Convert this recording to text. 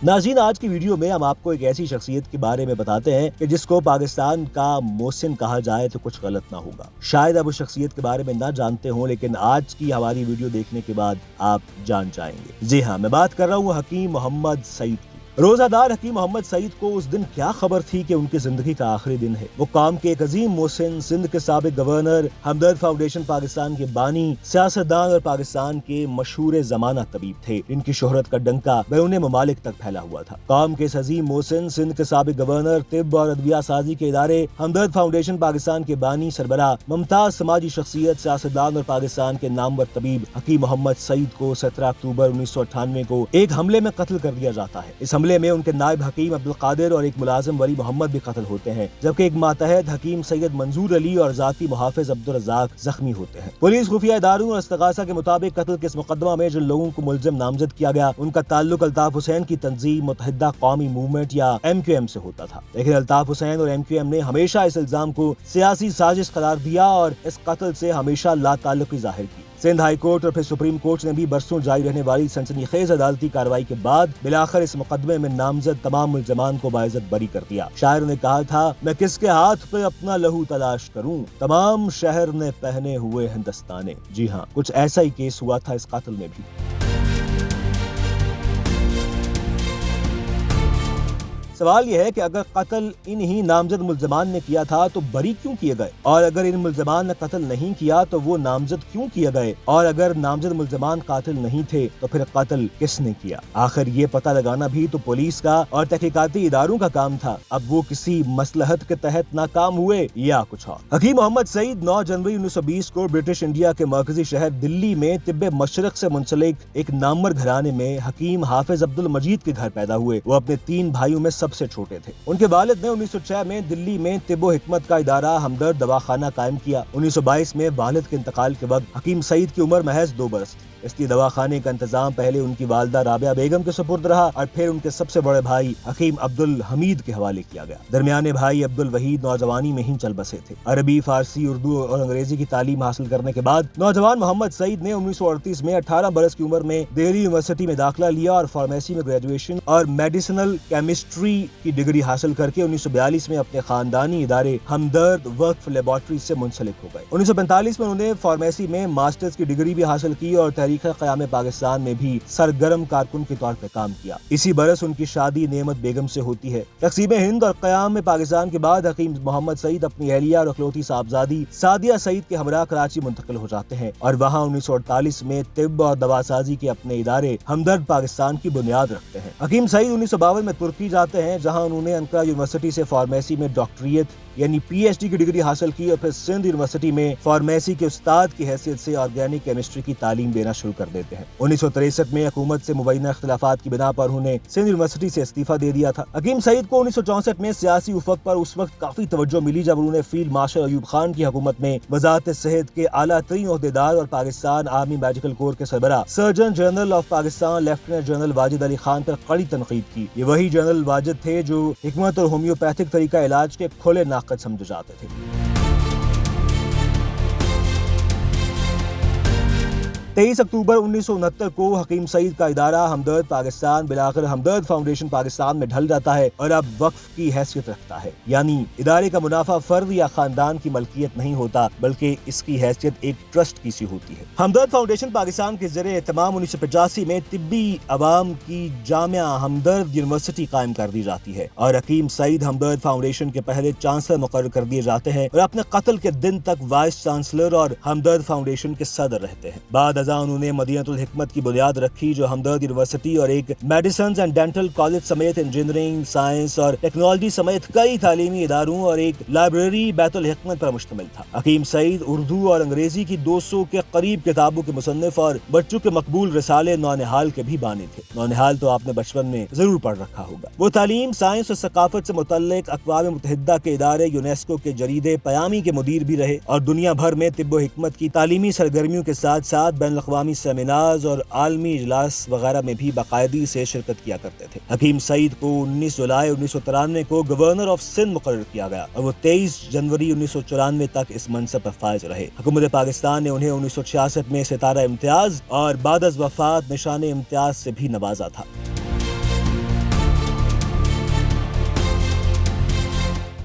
ناظرین، آج کی ویڈیو میں ہم آپ کو ایک ایسی شخصیت کے بارے میں بتاتے ہیں کہ جس کو پاکستان کا محسن کہا جائے تو کچھ غلط نہ ہوگا۔ شاید آپ اس شخصیت کے بارے میں نہ جانتے ہوں، لیکن آج کی ہماری ویڈیو دیکھنے کے بعد آپ جان جائیں گے۔ جی ہاں، میں بات کر رہا ہوں حکیم محمد سعید کی۔ روزہ دار حکیم محمد سعید کو اس دن کیا خبر تھی کہ ان کی زندگی کا آخری دن ہے۔ وہ قوم کے ایک عظیم محسن، سندھ کے سابق گورنر، ہمدرد فاؤنڈیشن پاکستان کے بانی، سیاستدان اور پاکستان کے مشہور زمانہ طبیب تھے۔ ان کی شہرت کا ڈنکا بیرون ممالک تک پھیلا ہوا تھا۔ قوم کے اس عظیم محسن، سندھ کے سابق گورنر، طب اور ادویہ سازی کے ادارے، ہمدرد فاؤنڈیشن پاکستان کے بانی، سربراہ، ممتاز سماجی شخصیت، سیاستدان اور پاکستان کے نامور طبیب حکیم محمد سعید کو 17 اکتوبر 1998 کو ایک حملے میں قتل کر دیا جاتا ہے۔ اس حملے میں ان کے نائب حکیم عبدالقادر اور ایک ملازم ولی محمد بھی قتل ہوتے ہیں، جبکہ ایک ماتحت حکیم سید منظور علی اور ذاتی محافظ عبدالرزاق زخمی ہوتے ہیں۔ پولیس خفیہ اداروں اور استغاثہ کے مطابق قتل کے اس مقدمہ میں جن لوگوں کو ملزم نامزد کیا گیا، ان کا تعلق الطاف حسین کی تنظیم متحدہ قومی موومنٹ یا MQM سے ہوتا تھا، لیکن الطاف حسین اور MQM نے ہمیشہ اس الزام کو سیاسی سازش قرار دیا اور اس قتل سے ہمیشہ لا تعلقی ظاہر کی۔ سندھ ہائی کورٹ اور پھر سپریم کورٹ نے بھی برسوں جاری رہنے والی سنسنی خیز عدالتی کارروائی کے بعد بالآخر اس مقدمے میں نامزد تمام ملزمان کو باعزت بری کر دیا۔ شاعر نے کہا تھا، میں کس کے ہاتھ پہ اپنا لہو تلاش کروں، تمام شہر نے پہنے ہوئے ہندوستانے۔ جی ہاں، کچھ ایسا ہی کیس ہوا تھا اس قاتل میں بھی۔ سوال یہ ہے کہ اگر قتل انہی نامزد ملزمان نے کیا تھا تو بری کیوں کیے گئے، اور اگر ان ملزمان نے قتل نہیں کیا تو وہ نامزد کیوں کیے گئے، اور اگر نامزد ملزمان قاتل نہیں تھے تو پھر قتل کس نے کیا؟ آخر یہ پتہ لگانا بھی تو پولیس کا اور تحقیقاتی اداروں کا کام تھا۔ اب وہ کسی مصلحت کے تحت ناکام ہوئے یا کچھ اور؟ حکیم محمد سعید 9 جنوری 1920 کو برٹش انڈیا کے مرکزی شہر دلی میں طب مشرق سے منسلک ایک نامور گھرانے میں حکیم حافظ عبد المجید کے گھر پیدا ہوئے۔ وہ اپنے 3 بھائیوں میں سب سے چھوٹے تھے۔ ان کے والد نے 1906 میں دلی میں طب و حکمت کا ادارہ ہمدرد دواخانہ قائم کیا۔ 1922 میں والد کے انتقال کے وقت حکیم سعید کی عمر محض 2 برس تھی۔ اس لیے دواخانے کا انتظام پہلے ان کی والدہ رابعہ بیگم کے سپرد رہا اور پھر ان کے سب سے بڑے بھائی حکیم عبد الحمید کے حوالے کیا گیا۔ درمیانے بھائی عبد الوحید نوجوانی میں ہی چل بسے تھے۔ عربی، فارسی، اردو اور انگریزی کی تعلیم حاصل کرنے کے بعد نوجوان محمد سعید نے 1938 میں 18 برس کی عمر میں دہلی یونیورسٹی میں داخلہ لیا اور فارمیسی میں گریجویشن اور میڈیسنل کیمسٹری کی ڈگری حاصل کر کے 1942 میں اپنے خاندانی ادارے ہمدرد وقف لیبارٹری سے منسلک ہو گئے۔ 1945 میں انہوں نے فارمیسی میں ماسٹرز کی ڈگری بھی حاصل کی اور تحریک قیام پاکستان میں بھی سرگرم کارکن کے طور پر کام کیا۔ اسی برس ان کی شادی نعمت بیگم سے ہوتی ہے۔ تقسیم ہند اور قیام پاکستان کے بعد حکیم محمد سعید اپنی اہلیہ اور اکلوتی صاحبزادی سعدیہ سعید کے ہمراہ کراچی منتقل ہو جاتے ہیں اور وہاں 1948 میں طب اور دواسازی کے اپنے ادارے ہمدرد پاکستان کی بنیاد رکھتے ہیں۔ حکیم سعید 1952 میں ترکی جاتے ہیں، جہاں انہوں نے انقرہ یونیورسٹی سے فارمیسی میں ڈاکٹریٹ یعنی PhD کی ڈگری حاصل کی اور پھر سندھ یونیورسٹی میں فارمیسی کے استاد کی حیثیت سے آرگینک کیمسٹری کی تعلیم دینا شروع کر دیتے ہیں۔ 1963 میں حکومت سے مبینہ اختلافات کی بنا پر انہوں نے سندھ یونیورسٹی سے استعفیٰ دے دیا تھا۔ حکیم سعید کو 1964 میں سیاسی افق پر اس وقت کافی توجہ ملی جب انہوں نے فیلڈ مارشل ایوب خان کی حکومت میں وزارت صحت کے اعلیٰ ترین عہدیدار اور پاکستان آرمی میڈیکل کور کے سربراہ surgeon general of Pakistan lieutenant general Wajid Ali Khan پر کڑی تنقید کی۔ یہ وہی جنرل واجد تھے جو حکمت اور ہومیوپیتھک طریقہ علاج کے کھلے ناقد سمجھے جاتے تھے۔ 23 اکتوبر 1969 کو حکیم سعید کا ادارہ ہمدرد پاکستان بالآخر ہمدرد فاؤنڈیشن پاکستان میں ڈھل جاتا ہے اور اب وقف کی حیثیت رکھتا ہے، یعنی ادارے کا منافع فرد یا خاندان کی ملکیت نہیں ہوتا بلکہ اس کی حیثیت ایک ٹرسٹ کی سی ہوتی ہے۔ ہمدرد فاؤنڈیشن پاکستان کے زیر اہتمام 1985 میں طبی عوام کی جامعہ ہمدرد یونیورسٹی قائم کر دی جاتی ہے اور حکیم سعید ہمدرد فاؤنڈیشن کے پہلے چانسلر مقرر کر دیے جاتے ہیں اور اپنے قتل کے دن تک وائس چانسلر اور ہمدرد فاؤنڈیشن کے صدر رہتے ہیں۔ بعد انہوں نے مدینہ الحکمت کی بنیاد رکھی جو ہمدرد یونیورسٹی اور ایک میڈیسنز اینڈ ڈینٹل کالج سمیت انجینئرنگ، سائنس اور ٹیکنالوجی سمیت کئی تعلیمی اداروں اور ایک لائبریری بیت الحکمت پر مشتمل تھا۔ حکیم سعید اردو اور انگریزی کی 200 کے قریب کتابوں کے مصنف اور بچوں کے مقبول رسالے نونہال کے بھی بانی تھے۔ نونہال تو آپ نے بچپن میں ضرور پڑھ رکھا ہوگا۔ وہ تعلیم، سائنس اور ثقافت سے متعلق اقوام متحدہ کے ادارے یونیسکو کے جریدے پیامی کے مدیر بھی رہے اور دنیا بھر میں طب و حکمت کی تعلیمی سرگرمیوں کے ساتھ ساتھ بین الاقوامی سیمینارز اور عالمی اجلاس وغیرہ میں بھی باقاعدگی سے شرکت کیا کرتے تھے۔ حکیم سعید کو 19 جولائی 1993 کو گورنر آف سندھ مقرر کیا گیا اور وہ 23 جنوری 1994 تک اس منصب پر فائز رہے۔ حکومت پاکستان نے انہیں 1966 میں ستارہ امتیاز اور بعد از وفات نشان امتیاز سے بھی نوازا تھا۔